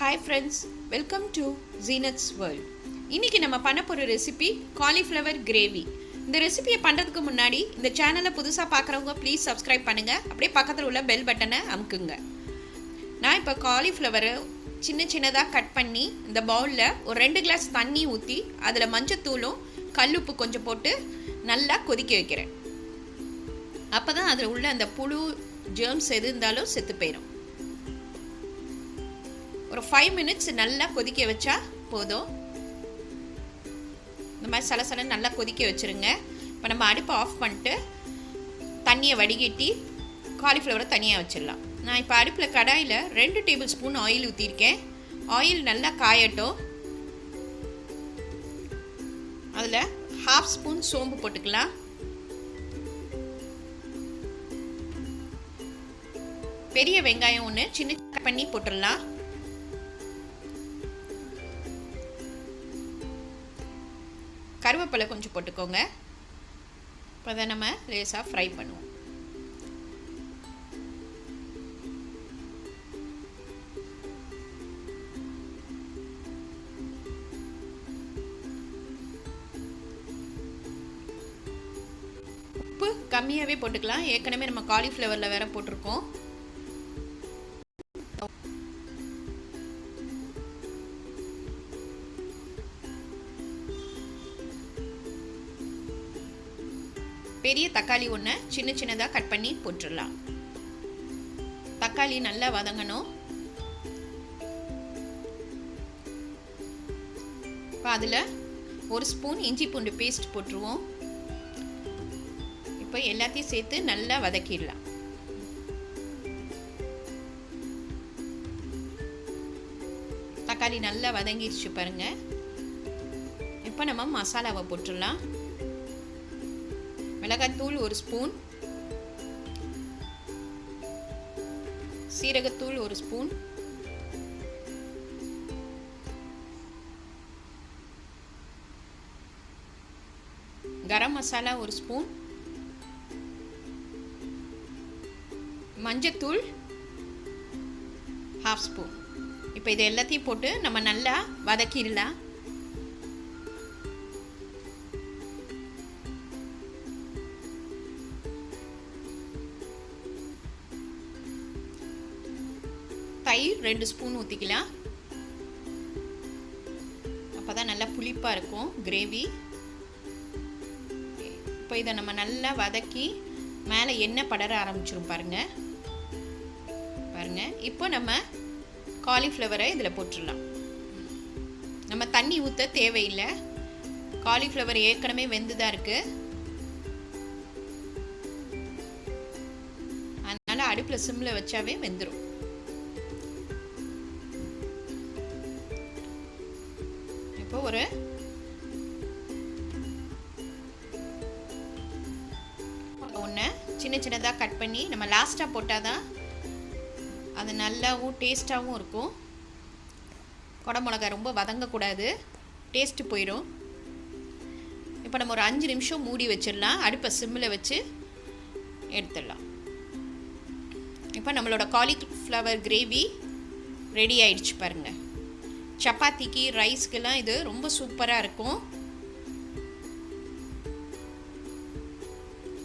Hi friends, welcome to Zeenath's World. இன்னைக்கு நம்ம பண்ண போற ரெசிபி காலிஃப்ளவர் கிரேவி. இந்த ரெசிபியை பண்றதுக்கு முன்னாடி இந்த சேனலை புதுசா பார்க்குறவங்க ப்ளீஸ் சப்ஸ்கிரைப் பண்ணுங்க. அப்படியே பக்கத்துல உள்ள பெல் பட்டனை அமுக்குங்க. நான் இப்போ காலிஃப்ளவரை சின்னதா கட் பண்ணி இந்த பவுல்ல ஒரு 2 கிளாஸ் தண்ணி ஊற்றி அதில் மஞ்சத்தூளும் கல்லுப்பு கொஞ்சம் போட்டு நல்லா கொதிக்க வைக்கிறேன். அப்போ தான் அதில் உள்ள அந்த புழு ஜெர்ம்ஸ் எது இருந்தாலும் செத்து போயிடும். ஒரு 5 மினிட்ஸ் நல்லா கொதிக்க வச்சா போதும். இந்த மாதிரி சலசலன்னு நல்லா கொதிக்க வச்சுருங்க. இப்போ நம்ம அடுப்பை ஆஃப் பண்ணிட்டு தண்ணியை வடிகட்டி காலிஃப்ளவரை தனியாக வச்சிடலாம். நான் இப்போ அடுப்பில் கடாயில் 2 டேபிள் ஸ்பூன் ஆயில் ஊற்றிருக்கேன். ஆயில் நல்லா காயட்டும். அதில் 1/2 ஸ்பூன் சோம்பு போட்டுக்கலாம். பெரிய வெங்காயம் ஒன்று சின்ன கட் பண்ணி போட்டுடலாம். கருவேப்பிலை கொஞ்சம் போட்டுக்கோங்க. இப்போ அதை நம்ம லேசாக ஃப்ரை பண்ணுவோம். உப்பு கம்மியாகவே போட்டுக்கலாம். ஏற்கனவே நம்ம காலிஃப்ளவரில் வேற போட்டிருக்கோம். பெரிய தக்காளி ஒன்று சின்னதாக கட் பண்ணி போட்டுடலாம். தக்காளி நல்லா வதங்கணும். இப்போ அதில் 1 ஸ்பூன் இஞ்சி பூண்டு பேஸ்ட் போட்டுருவோம். இப்போ எல்லாத்தையும் சேர்த்து நல்லா வதக்கிடலாம். தக்காளி நல்லா வதங்கிடுச்சு பாருங்க. இப்போ நம்ம மசாலாவை போட்டுடலாம். மிளகாத்தூள் 1 ஸ்பூன், சீரகத்தூள் 1 ஸ்பூன், கரம் மசாலா 1 ஸ்பூன், மஞ்சத்தூள் 1/2 ஸ்பூன். இப்போ இது எல்லாத்தையும் போட்டு நம்ம நல்லா வதக்கிடலாம். தயிர் 2 ஸ்பூன் ஊற்றிக்கலாம். அப்போ தான் நல்லா புளிப்பாக இருக்கும் கிரேவி. இப்போ இதை நம்ம நல்லா வதக்கி மேலே எண்ணெய் படர ஆரம்பிச்சிரும் பாருங்கள். இப்போ நம்ம காலிஃப்ளவரை இதில் போட்டுடலாம். நம்ம தண்ணி ஊற்ற தேவையில்லை. காலிஃப்ளவர் ஏற்கனவே வெந்து தான் இருக்குது. அதனால் அடுப்பில் சிம்மில் வச்சாவே வெந்துடும். இப்போ ஒரு ஒன்று சின்னதாக கட் பண்ணி நம்ம லாஸ்ட்டாக போட்டால் தான் அது நல்லாவும் டேஸ்ட்டாகவும் இருக்கும். குடமிளகா ரொம்ப வதங்கக்கூடாது, டேஸ்ட்டு போயிடும். இப்போ நம்ம ஒரு 5 நிமிஷம் மூடி வச்சிடலாம். அடுப்பை சிம்மில் வச்சு எடுத்துடலாம். இப்போ நம்மளோட காலிஃப்ளவர் கிரேவி ரெடி ஆயிடுச்சு பாருங்கள். சப்பாத்திக்கு ரைஸ்க்கெல்லாம் இது ரொம்ப சூப்பராக இருக்கும்.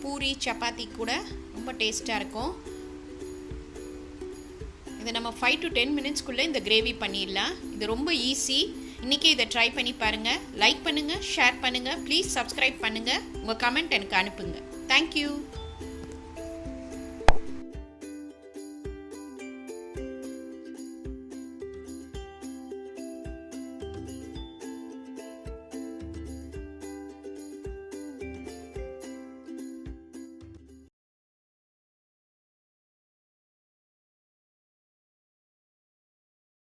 பூரி சப்பாத்தி கூட ரொம்ப டேஸ்ட்டாக இருக்கும். இதை நம்ம 5 to 10 மினிட்ஸ்க்குள்ளே இந்த கிரேவி பண்ணிடலாம். இது ரொம்ப ஈஸி. இன்றைக்கி இதை ட்ரை பண்ணி பாருங்கள். லைக் பண்ணுங்கள், ஷேர் பண்ணுங்கள், ப்ளீஸ் சப்ஸ்கிரைப் பண்ணுங்கள். உங்கள் கமெண்ட் எனக்கு அனுப்புங்க. தேங்க்யூ.